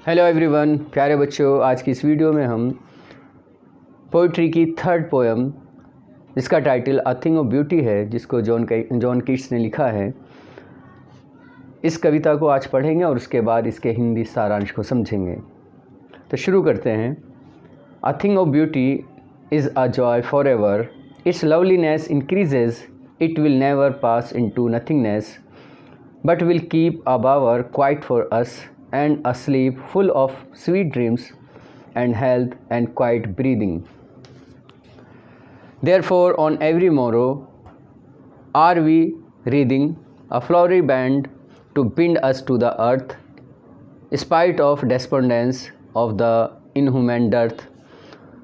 Hello everyone, प्यारे बच्चों, आज की इस वीडियो में हम पोइट्री की थर्ड पोएम जिसका title a thing of beauty है, जिसको जॉन कीट्स ने लिखा है, इस कविता को आज पढ़ेंगे और उसके बाद इसके हिंदी सारांश को समझेंगे। तो शुरू करते हैं। अ thing of beauty is a joy for ever, it's loveliness increases, it will never pass into nothingness, but will keep a bower quiet for us and a sleep full of sweet dreams and health and quiet breathing. Therefore, on every morrow are we wreathing a flowery band to bind us to the earth, spite of despondence of the inhuman dearth,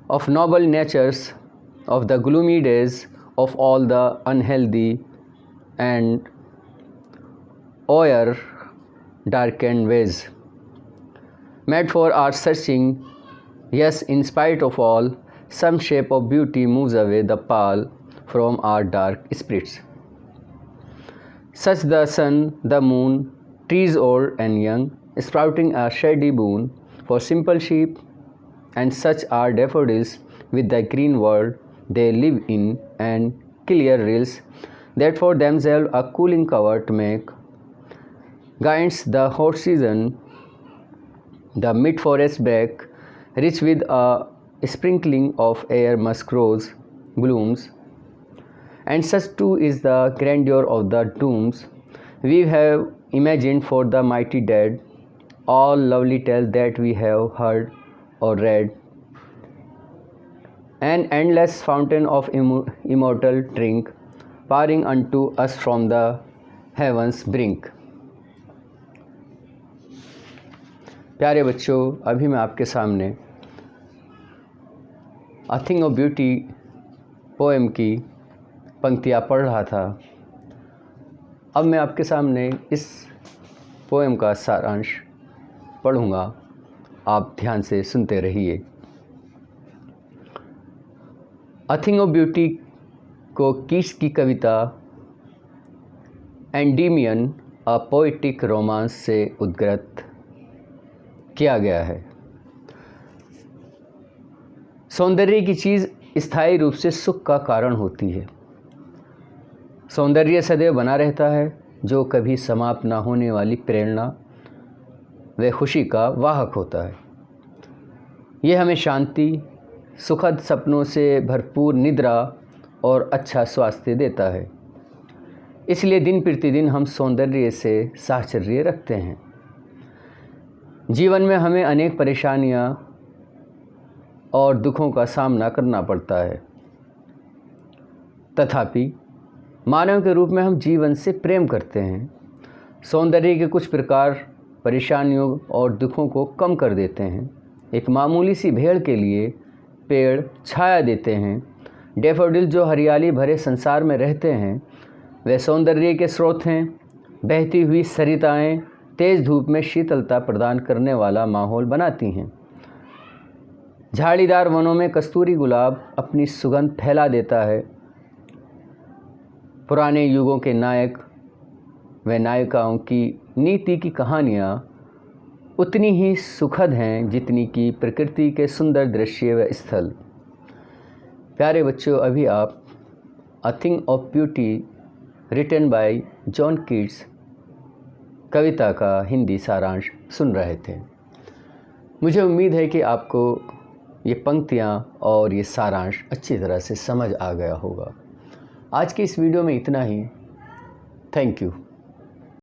of noble natures, of the gloomy days, of all the unhealthy and o'er darkened ways, made for our searching. Yes, in spite of all, some shape of beauty moves away the pall from our dark spirits. Such the sun, the moon, trees old and young, sprouting a shady boon for simple sheep, and such are daffodils with the green world they live in, and clear rills that for themselves a cooling cover to make, guides the hot season, the mid-forest brake, rich with a sprinkling of air musk rose blooms, and such too is the grandeur of the dooms we have imagined for the mighty dead, all lovely tales that we have heard or read, an endless fountain of immortal drink pouring unto us from the heavens brink. प्यारे बच्चों, अभी मैं आपके सामने अ thing of beauty poem की पंक्तियाँ पढ़ रहा था। अब मैं आपके सामने इस पोएम का सारांश पढ़ूँगा, आप ध्यान से सुनते रहिए। अ थिंग ऑफ ब्यूटी को कीट्स की कविता एंडीमियन अ पोएटिक रोमांस से उद्गृत किया गया है। सौंदर्य की चीज़ स्थायी रूप से सुख का कारण होती है। सौंदर्य सदैव बना रहता है, जो कभी समाप्त ना होने वाली प्रेरणा व खुशी का वाहक होता है। यह हमें शांति, सुखद सपनों से भरपूर निद्रा और अच्छा स्वास्थ्य देता है। इसलिए दिन प्रतिदिन हम सौंदर्य से साहचर्य रखते हैं। जीवन में हमें अनेक परेशानियां और दुखों का सामना करना पड़ता है, तथापि मानव के रूप में हम जीवन से प्रेम करते हैं। सौंदर्य के कुछ प्रकार परेशानियों और दुखों को कम कर देते हैं। एक मामूली सी भेड़ के लिए पेड़ छाया देते हैं। डैफोडिल जो हरियाली भरे संसार में रहते हैं, वे सौंदर्य के स्रोत हैं। बहती हुई सरिताएं तेज़ धूप में शीतलता प्रदान करने वाला माहौल बनाती हैं। झाड़ीदार वनों में कस्तूरी गुलाब अपनी सुगंध फैला देता है। पुराने युगों के नायक व नायिकाओं की नीति की कहानियाँ उतनी ही सुखद हैं जितनी कि प्रकृति के सुंदर दृश्य व स्थल। प्यारे बच्चों, अभी आप a thing of beauty written by John Keats कविता का हिंदी सारांश सुन रहे थे। मुझे उम्मीद है कि आपको ये पंक्तियाँ और ये सारांश अच्छी तरह से समझ आ गया होगा। आज की इस वीडियो में इतना ही। Thank you.